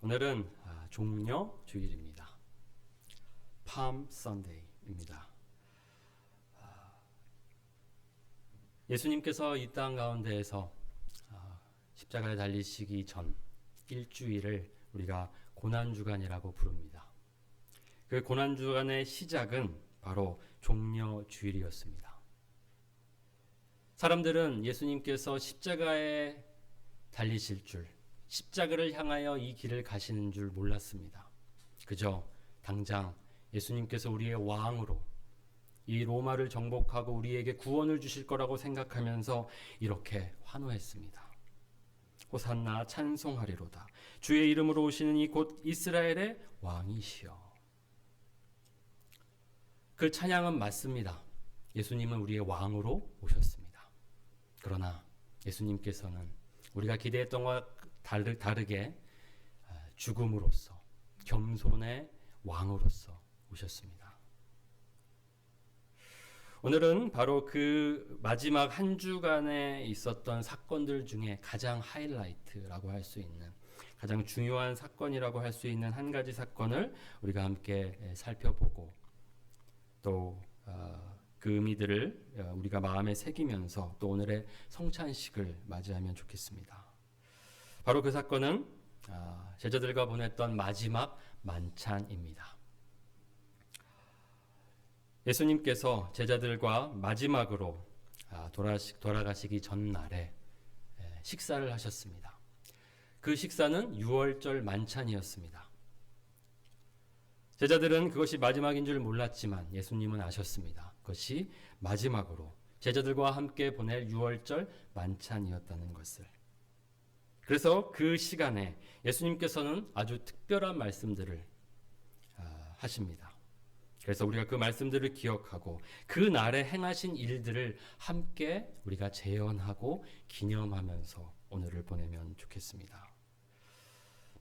오늘은 종려 주일입니다. 팜 선데이입니다. 예수님께서 이 땅 가운데에서 십자가에 달리시기 전 일주일을 우리가 고난주간이라고 부릅니다. 그 고난주간의 시작은 바로 종려 주일이었습니다. 사람들은 예수님께서 십자가에 달리실 줄, 십자가를 향하여 이 길을 가시는 줄 몰랐습니다. 그저 당장 예수님께서 우리의 왕으로 이 로마를 정복하고 우리에게 구원을 주실 거라고 생각하면서 이렇게 환호했습니다. 호산나 찬송하리로다. 주의 이름으로 오시는 이 곧 이스라엘의 왕이시여. 그 찬양은 맞습니다. 예수님은 우리의 왕으로 오셨습니다. 그러나 예수님께서는 우리가 기대했던 것과 다르게 죽음으로써 겸손의 왕으로서 오셨습니다. 오늘은 바로 그 마지막 한 주간에 있었던 사건들 중에 가장 하이라이트라고 할 수 있는, 가장 중요한 사건이라고 할 수 있는 한 가지 사건을 우리가 함께 살펴보고 또 그 의미들을 우리가 마음에 새기면서 또 오늘의 성찬식을 맞이하면 좋겠습니다. 바로 그 사건은 제자들과 보냈던 마지막 만찬입니다. 예수님께서 제자들과 마지막으로 돌아가시기 전날에 식사를 하셨습니다. 그 식사는 유월절 만찬이었습니다. 제자들은 그것이 마지막인 줄 몰랐지만 예수님은 아셨습니다. 그것이 마지막으로 제자들과 함께 보낼 유월절 만찬이었다는 것을. 그래서 그 시간에 예수님께서는 아주 특별한 말씀들을 하십니다. 그래서 우리가 그 말씀들을 기억하고 그 날에 행하신 일들을 함께 우리가 재현하고 기념하면서 오늘을 보내면 좋겠습니다.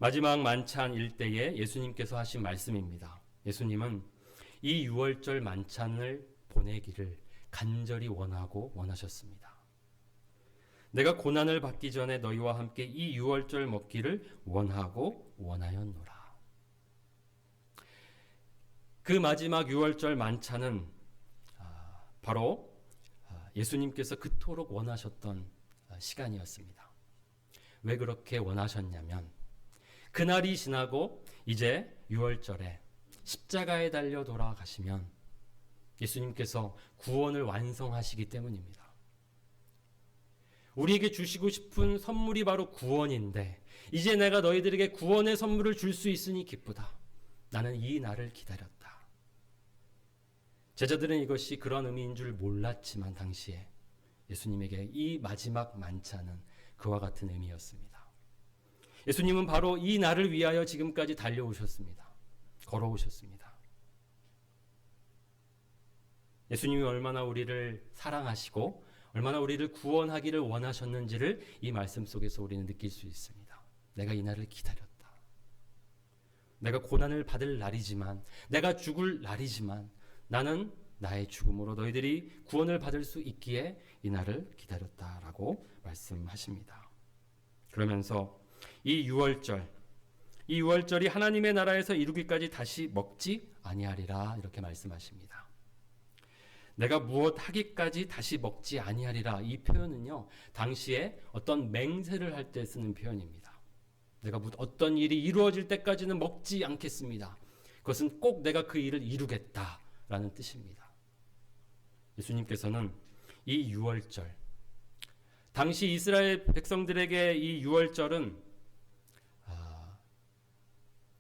마지막 만찬 일대에 예수님께서 하신 말씀입니다. 예수님은 이 유월절 만찬을 보내기를 간절히 원하셨습니다. 내가 고난을 받기 전에 너희와 함께 이 유월절 먹기를 원하였노라. 그 마지막 유월절 만찬은 바로 예수님께서 그토록 원하셨던 시간이었습니다. 왜 그렇게 원하셨냐면 그날이 지나고 이제 유월절에 십자가에 달려 돌아가시면 예수님께서 구원을 완성하시기 때문입니다. 우리에게 주시고 싶은 선물이 바로 구원인데 이제 내가 너희들에게 구원의 선물을 줄 수 있으니 기쁘다. 나는 이 날을 기다렸다. 제자들은 이것이 그런 의미인 줄 몰랐지만 당시에 예수님에게 이 마지막 만찬은 그와 같은 의미였습니다. 예수님은 바로 이 날을 위하여 지금까지 달려오셨습니다. 걸어오셨습니다. 예수님이 얼마나 우리를 사랑하시고 얼마나 우리를 구원하기를 원하셨는지를 이 말씀 속에서 우리는 느낄 수 있습니다. 내가 이 날을 기다렸다. 내가 고난을 받을 날이지만, 내가 죽을 날이지만 나는 나의 죽음으로 너희들이 구원을 받을 수 있기에 이 날을 기다렸다라고 말씀하십니다. 그러면서 이 유월절이 하나님의 나라에서 이루기까지 다시 먹지 아니하리라 이렇게 말씀하십니다. 내가 무엇 하기까지 다시 먹지 아니하리라 이 표현은요, 당시에 어떤 맹세를 할 때 쓰는 표현입니다. 내가 어떤 일이 이루어질 때까지는 먹지 않겠습니다. 그것은 꼭 내가 그 일을 이루겠다라는 뜻입니다. 예수님께서는 이 유월절, 당시 이스라엘 백성들에게 이 유월절은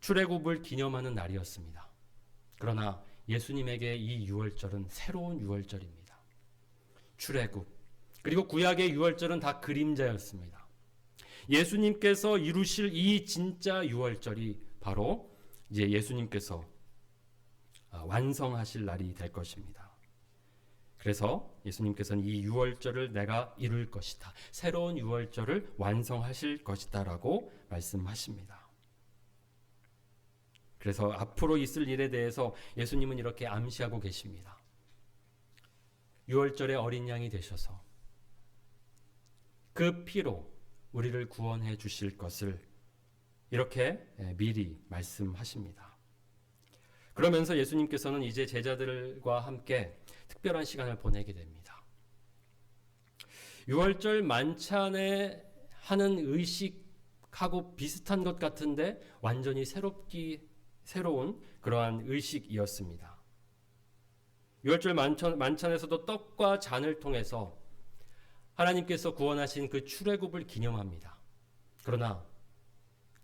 출애굽을 기념하는 날이었습니다. 그러나 예수님에게 이 유월절은 새로운 유월절입니다. 출애굽 그리고 구약의 유월절은 다 그림자였습니다. 예수님께서 이루실 이 진짜 유월절이 바로 이제 예수님께서 완성하실 날이 될 것입니다. 그래서 예수님께서는 이 유월절을 내가 이룰 것이다. 새로운 유월절을 완성하실 것이다 라고 말씀하십니다. 그래서 앞으로 있을 일에 대해서 예수님은 이렇게 암시하고 계십니다. 유월절의 어린 양이 되셔서 그 피로 우리를 구원해 주실 것을 이렇게 미리 말씀하십니다. 그러면서 예수님께서는 이제 제자들과 함께 특별한 시간을 보내게 됩니다. 유월절 만찬에 하는 의식하고 비슷한 것 같은데 완전히 새로운 그러한 의식이었습니다. 유월절 만찬에서도 떡과 잔을 통해서 하나님께서 구원하신 그 출애굽을 기념합니다. 그러나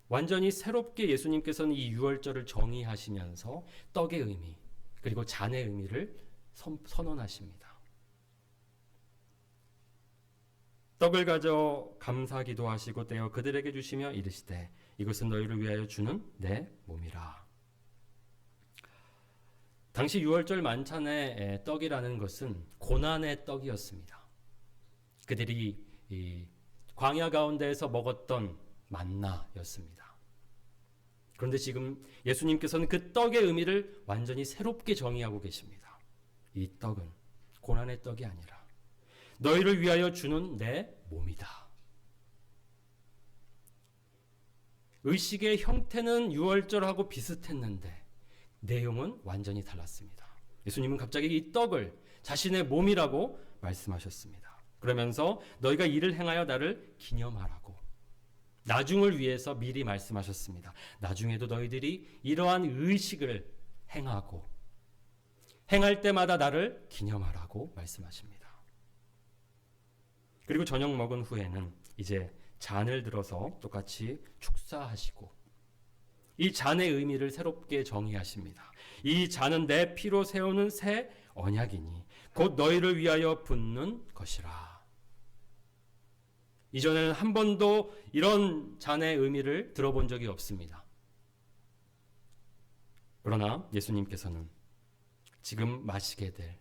완전히 새롭게 예수님께서는 이 유월절을 정의하시면서 떡의 의미 그리고 잔의 의미를 선언하십니다. 떡을 가져 감사기도 하시고 떼어 그들에게 주시며 이르시되 이것은 너희를 위하여 주는 내 몸이라. 당시 유월절 만찬의 떡이라는 것은 고난의 떡이었습니다. 그들이 이 광야 가운데에서 먹었던 만나였습니다. 그런데 지금 예수님께서는 그 떡의 의미를 완전히 새롭게 정의하고 계십니다. 이 떡은 고난의 떡이 아니라 너희를 위하여 주는 내 몸이다. 의식의 형태는 유월절하고 비슷했는데 내용은 완전히 달랐습니다. 예수님은 갑자기 이 떡을 자신의 몸이라고 말씀하셨습니다. 그러면서 너희가 이를 행하여 나를 기념하라고 나중을 위해서 미리 말씀하셨습니다. 나중에도 너희들이 이러한 의식을 행하고 행할 때마다 나를 기념하라고 말씀하십니다. 그리고 저녁 먹은 후에는 이제 잔을 들어서 똑같이 축사하시고 이 잔의 의미를 새롭게 정의하십니다. 이 잔은 내 피로 세우는 새 언약이니 곧 너희를 위하여 붓는 것이라. 이전에는 한 번도 이런 잔의 의미를 들어본 적이 없습니다. 그러나 예수님께서는 지금 마시게 될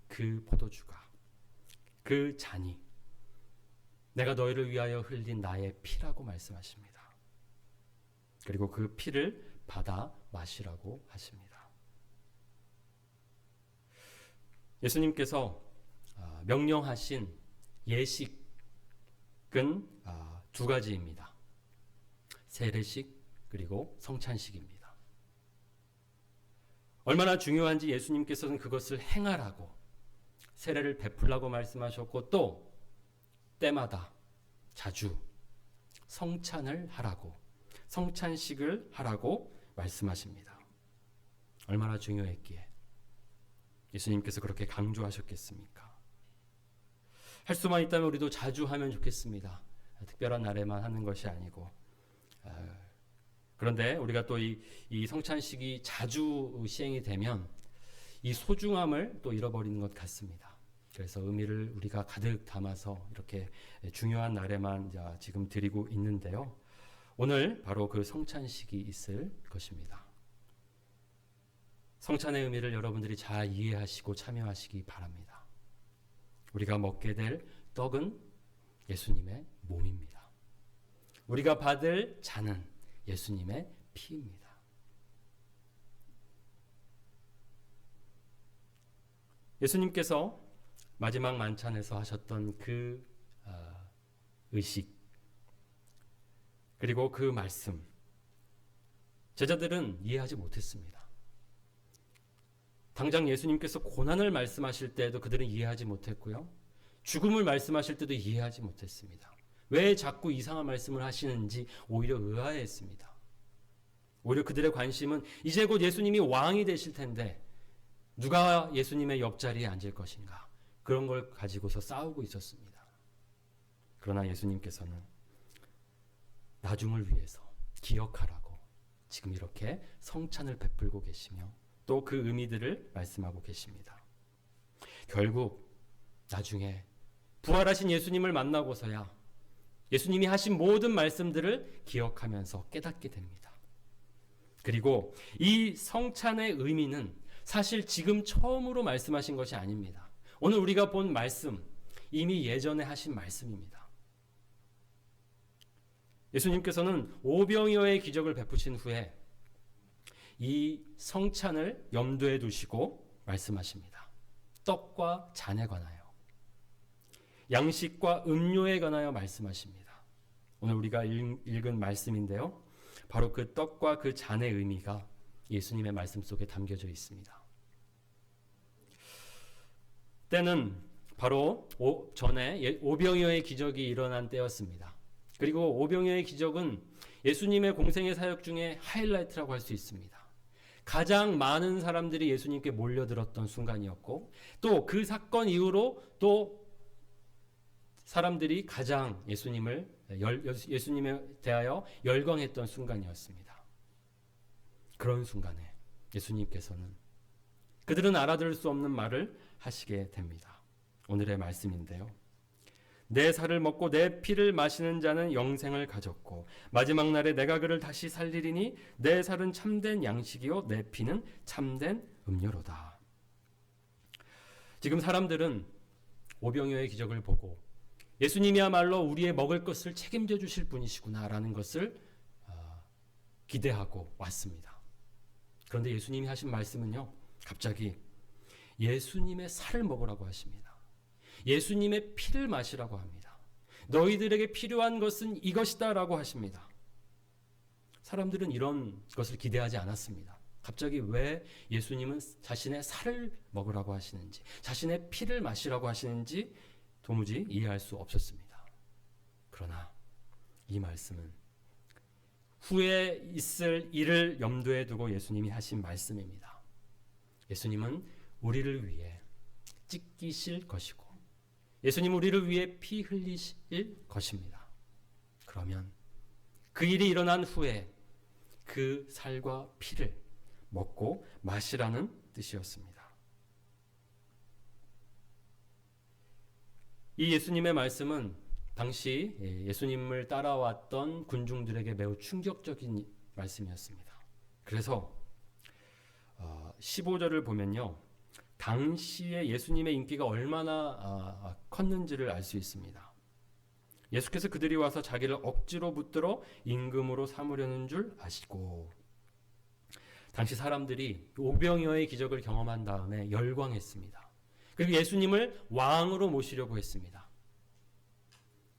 그 포도주가 그 잔이 내가 너희를 위하여 흘린 나의 피라고 말씀하십니다. 그리고 그 피를 받아 마시라고 하십니다. 예수님께서 명령하신 예식은 두 가지입니다. 세례식 그리고 성찬식입니다. 얼마나 중요한지 예수님께서는 그것을 행하라고 세례를 베풀라고 말씀하셨고 또 때마다 자주 성찬을 하라고 성찬식을 하라고 말씀하십니다. 얼마나 중요했기에 예수님께서 그렇게 강조하셨겠습니까? 할 수만 있다면 우리도 자주 하면 좋겠습니다. 특별한 날에만 하는 것이 아니고 그런데 우리가 또 이 성찬식이 자주 시행이 되면 이 소중함을 또 잃어버리는 것 같습니다. 그래서 의미를 우리가 가득 담아서 이렇게 중요한 날에만 지금 드리고 있는데요. 오늘 바로 그 성찬식이 있을 것입니다. 성찬의 의미를 여러분들이 잘 이해하시고 참여하시기 바랍니다. 우리가 먹게 될 떡은 예수님의 몸입니다. 우리가 받을 잔은 예수님의 피입니다. 예수님께서 마지막 만찬에서 하셨던 그 의식 그리고 그 말씀 제자들은 이해하지 못했습니다. 당장 예수님께서 고난을 말씀하실 때에도 그들은 이해하지 못했고요. 죽음을 말씀하실 때도 이해하지 못했습니다. 왜 자꾸 이상한 말씀을 하시는지 오히려 의아해했습니다. 오히려 그들의 관심은 이제 곧 예수님이 왕이 되실 텐데 누가 예수님의 옆자리에 앉을 것인가 그런 걸 가지고서 싸우고 있었습니다. 그러나 예수님께서는 나중을 위해서 기억하라고 지금 이렇게 성찬을 베풀고 계시며 또 그 의미들을 말씀하고 계십니다. 결국 나중에 부활하신 예수님을 만나고서야 예수님이 하신 모든 말씀들을 기억하면서 깨닫게 됩니다. 그리고 이 성찬의 의미는 사실 지금 처음으로 말씀하신 것이 아닙니다. 오늘 우리가 본 말씀 이미 예전에 하신 말씀입니다. 예수님께서는 오병이어의 기적을 베푸신 후에 이 성찬을 염두에 두시고 말씀하십니다. 떡과 잔에 관하여 양식과 음료에 관하여 말씀하십니다. 오늘 우리가 읽은 말씀인데요. 바로 그 떡과 그 잔의 의미가 예수님의 말씀 속에 담겨져 있습니다. 때는 바로 전에 오병이어의 기적이 일어난 때였습니다. 그리고 오병이어의 기적은 예수님의 공생의 사역 중에 하이라이트라고 할 수 있습니다. 가장 많은 사람들이 예수님께 몰려들었던 순간이었고, 또 그 사건 이후로 또 사람들이 가장 예수님에 대하여 열광했던 순간이었습니다. 그런 순간에 예수님께서는 그들은 알아들을 수 없는 말을 하시게 됩니다. 오늘의 말씀인데요. 내 살을 먹고 내 피를 마시는 자는 영생을 가졌고 마지막 날에 내가 그를 다시 살리리니 내 살은 참된 양식이요 내 피는 참된 음료로다. 지금 사람들은 오병이어의 기적을 보고 예수님이야말로 우리의 먹을 것을 책임져 주실 분이시구나라는 것을 기대하고 왔습니다. 그런데 예수님이 하신 말씀은요, 갑자기 예수님의 살을 먹으라고 하십니다. 예수님의 피를 마시라고 합니다. 너희들에게 필요한 것은 이것이다 라고 하십니다. 사람들은 이런 것을 기대하지 않았습니다. 갑자기 왜 예수님은 자신의 살을 먹으라고 하시는지, 자신의 피를 마시라고 하시는지 도무지 이해할 수 없었습니다. 그러나 이 말씀은 후에 있을 일을 염두에 두고 예수님이 하신 말씀입니다. 예수님은 우리를 위해 찢기실 것이고 예수님 우리를 위해 피 흘리실 것입니다. 그러면 그 일이 일어난 후에 그 살과 피를 먹고 마시라는 뜻이었습니다. 이 예수님의 말씀은 당시 예수님을 따라왔던 군중들에게 매우 충격적인 말씀이었습니다. 그래서 15절을 보면요, 당시에 예수님의 인기가 얼마나 컸는지를 알 수 있습니다. 예수께서 그들이 와서 자기를 억지로 붙들어 임금으로 삼으려는 줄 아시고, 당시 사람들이 오병이어의 기적을 경험한 다음에 열광했습니다. 그리고 예수님을 왕으로 모시려고 했습니다.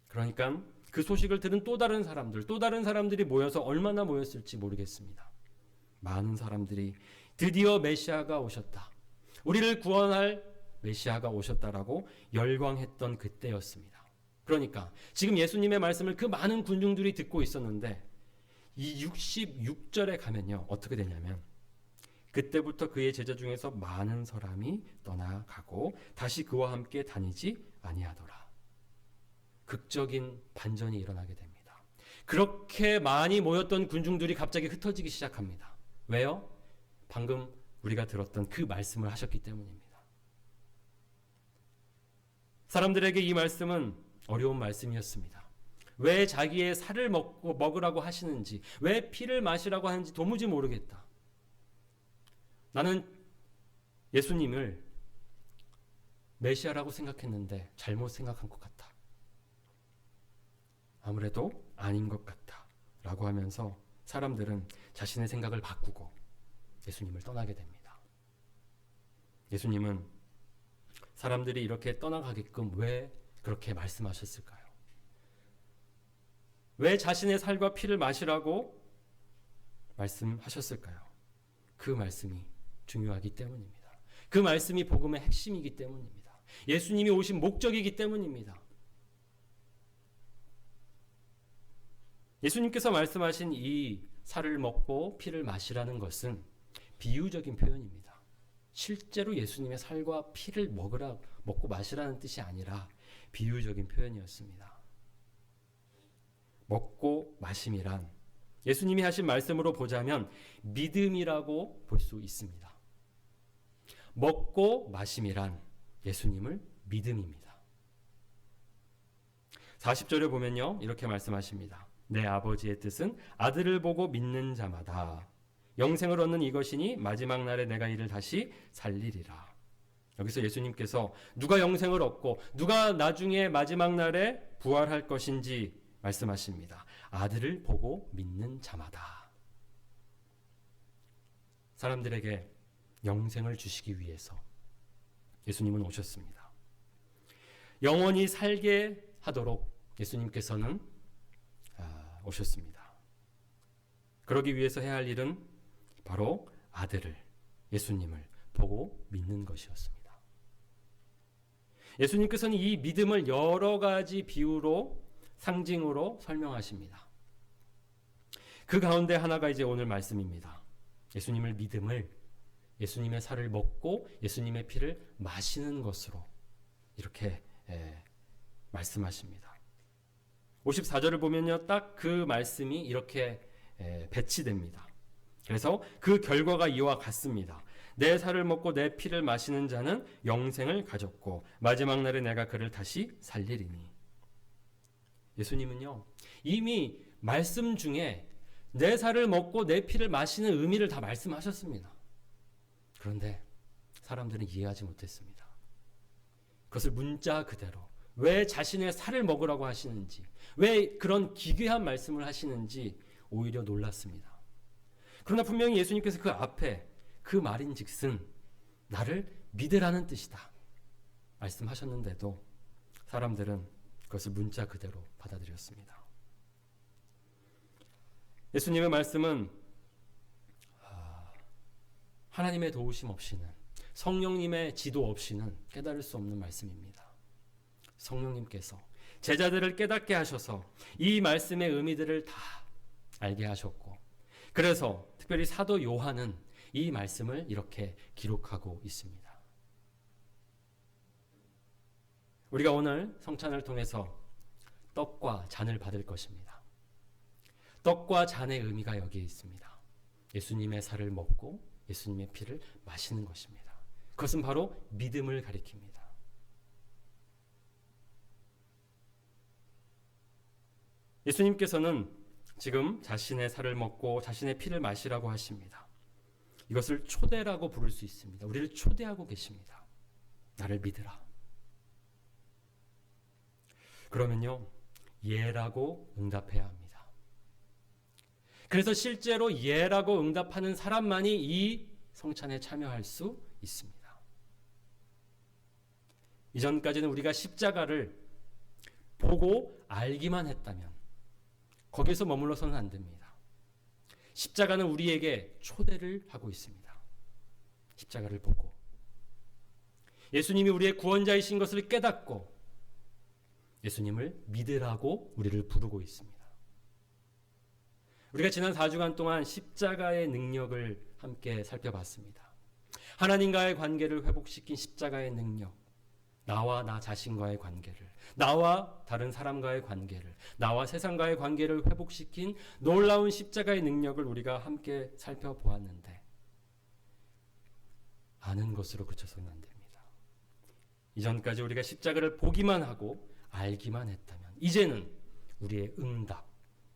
그러니까 그 소식을 들은 또 다른 사람들이 모여서 얼마나 모였을지 모르겠습니다. 많은 사람들이 드디어 메시아가 오셨다, 우리를 구원할 메시아가 오셨다라고 열광했던 그때였습니다. 그러니까 지금 예수님의 말씀을 그 많은 군중들이 듣고 있었는데 이 66절에 가면요, 어떻게 되냐면 그때부터 그의 제자 중에서 많은 사람이 떠나가고 다시 그와 함께 다니지 아니하더라. 극적인 반전이 일어나게 됩니다. 그렇게 많이 모였던 군중들이 갑자기 흩어지기 시작합니다. 왜요? 방금 우리가 들었던 그 말씀을 하셨기 때문입니다. 사람들에게 이 말씀은 어려운 말씀이었습니다. 왜 자기의 살을 먹으라고 하시는지, 왜 피를 마시라고 하는지 도무지 모르겠다. 나는 예수님을 메시아라고 생각했는데 잘못 생각한 것 같다. 아무래도 아닌 것 같다 라고 하면서 사람들은 자신의 생각을 바꾸고 예수님을 떠나게 됩니다. 예수님은 사람들이 이렇게 떠나가게끔 왜 그렇게 말씀하셨을까요? 왜 자신의 살과 피를 마시라고 말씀하셨을까요? 그 말씀이 중요하기 때문입니다. 그 말씀이 복음의 핵심이기 때문입니다. 예수님이 오신 목적이기 때문입니다. 예수님께서 말씀하신 이 살을 먹고 피를 마시라는 것은 비유적인 표현입니다. 실제로 예수님의 살과 피를 먹고 마시라는 뜻이 아니라 비유적인 표현이었습니다. 먹고 마심이란 예수님이 하신 말씀으로 보자면 믿음이라고 볼 수 있습니다. 먹고 마심이란 예수님을 믿음입니다. 40절에 보면요, 이렇게 말씀하십니다. 내 아버지의 뜻은 아들을 보고 믿는 자마다 영생을 얻는 이것이니 마지막 날에 내가 이를 다시 살리리라. 여기서 예수님께서 누가 영생을 얻고 누가 나중에 마지막 날에 부활할 것인지 말씀하십니다. 아들을 보고 믿는 자마다. 사람들에게 영생을 주시기 위해서 예수님은 오셨습니다. 영원히 살게 하도록 예수님께서는 오셨습니다. 그러기 위해서 해야 할 일은 바로 아들을, 예수님을 보고 믿는 것이었습니다. 예수님께서는 이 믿음을 여러 가지 비유로, 상징으로 설명하십니다. 그 가운데 하나가 이제 오늘 말씀입니다. 예수님을 믿음을 예수님의 살을 먹고 예수님의 피를 마시는 것으로 이렇게 말씀하십니다. 54절을 보면요, 딱 그 말씀이 이렇게 배치됩니다. 그래서 그 결과가 이와 같습니다. 내 살을 먹고 내 피를 마시는 자는 영생을 가졌고 마지막 날에 내가 그를 다시 살리리니. 예수님은요, 이미 말씀 중에 내 살을 먹고 내 피를 마시는 의미를 다 말씀하셨습니다. 그런데 사람들은 이해하지 못했습니다. 그것을 문자 그대로 왜 자신의 살을 먹으라고 하시는지, 왜 그런 기괴한 말씀을 하시는지 오히려 놀랐습니다. 그러나 분명히 예수님께서 그 앞에 그 말인즉슨 나를 믿으라는 뜻이다 말씀하셨는데도 사람들은 그것을 문자 그대로 받아들였습니다. 예수님의 말씀은 하나님의 도우심 없이는, 성령님의 지도 없이는 깨달을 수 없는 말씀입니다. 성령님께서 제자들을 깨닫게 하셔서 이 말씀의 의미들을 다 알게 하셨고, 그래서 특별히 사도 요한은 이 말씀을 이렇게 기록하고 있습니다. 우리가 오늘 성찬을 통해서 떡과 잔을 받을 것입니다. 떡과 잔의 의미가 여기에 있습니다. 예수님의 살을 먹고 예수님의 피를 마시는 것입니다. 그것은 바로 믿음을 가리킵니다. 예수님께서는 지금 자신의 살을 먹고 자신의 피를 마시라고 하십니다. 이것을 초대라고 부를 수 있습니다. 우리를 초대하고 계십니다. 나를 믿으라. 그러면요, 예라고 응답해야 합니다. 그래서 실제로 예라고 응답하는 사람만이 이 성찬에 참여할 수 있습니다. 이전까지는 우리가 십자가를 보고 알기만 했다면 거기서 머물러서는 안 됩니다. 십자가는 우리에게 초대를 하고 있습니다. 십자가를 보고 예수님이 우리의 구원자이신 것을 깨닫고 예수님을 믿으라고 우리를 부르고 있습니다. 우리가 지난 4주간 동안 십자가의 능력을 함께 살펴봤습니다. 하나님과의 관계를 회복시킨 십자가의 능력, 나와 나 자신과의 관계를, 나와 다른 사람과의 관계를, 나와 세상과의 관계를 회복시킨 놀라운 십자가의 능력을 우리가 함께 살펴보았는데 아는 것으로 그쳐서는 안 됩니다. 이전까지 우리가 십자가를 보기만 하고 알기만 했다면 이제는 우리의 응답,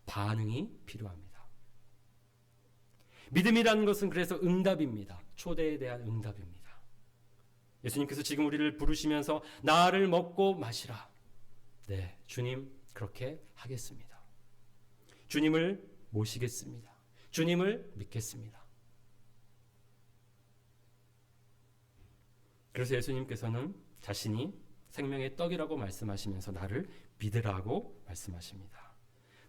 반응이 필요합니다. 믿음이라는 것은 그래서 응답입니다. 초대에 대한 응답입니다. 예수님께서 지금 우리를 부르시면서 나를 먹고 마시라. 네, 주님 그렇게 하겠습니다. 주님을 모시겠습니다. 주님을 믿겠습니다. 그래서 예수님께서는 자신이 생명의 떡이라고 말씀하시면서 나를 믿으라고 말씀하십니다.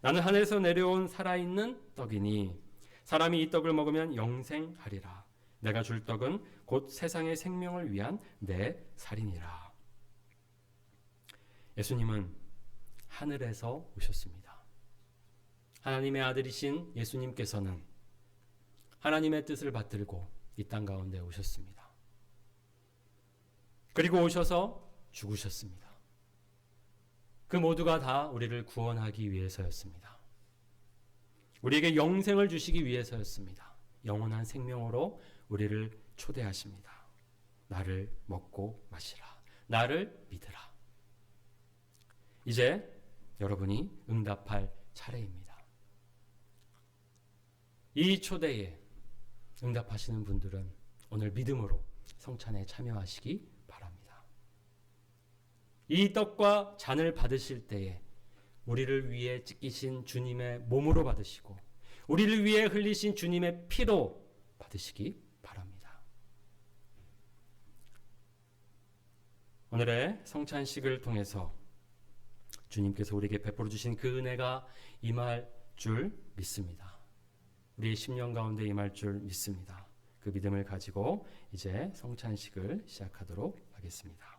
나는 하늘에서 내려온 살아있는 떡이니 사람이 이 떡을 먹으면 영생하리라. 내가 줄 떡은 곧 세상의 생명을 위한 내 살이니라. 예수님은 하늘에서 오셨습니다. 하나님의 아들이신 예수님께서는 하나님의 뜻을 받들고 이 땅 가운데 오셨습니다. 그리고 오셔서 죽으셨습니다. 그 모두가 다 우리를 구원하기 위해서였습니다. 우리에게 영생을 주시기 위해서였습니다. 영원한 생명으로 우리를 초대하십니다. 나를 먹고 마시라. 나를 믿으라. 이제 여러분이 응답할 차례입니다. 이 초대에 응답하시는 분들은 오늘 믿음으로 성찬에 참여하시기 바랍니다. 이 떡과 잔을 받으실 때에 우리를 위해 찢기신 주님의 몸으로 받으시고 우리를 위해 흘리신 주님의 피로 받으시기 바랍니다. 오늘의 성찬식을 통해서 주님께서 우리에게 베풀어 주신 그 은혜가 임할 줄 믿습니다. 우리의 심령 가운데 임할 줄 믿습니다. 그 믿음을 가지고 이제 성찬식을 시작하도록 하겠습니다.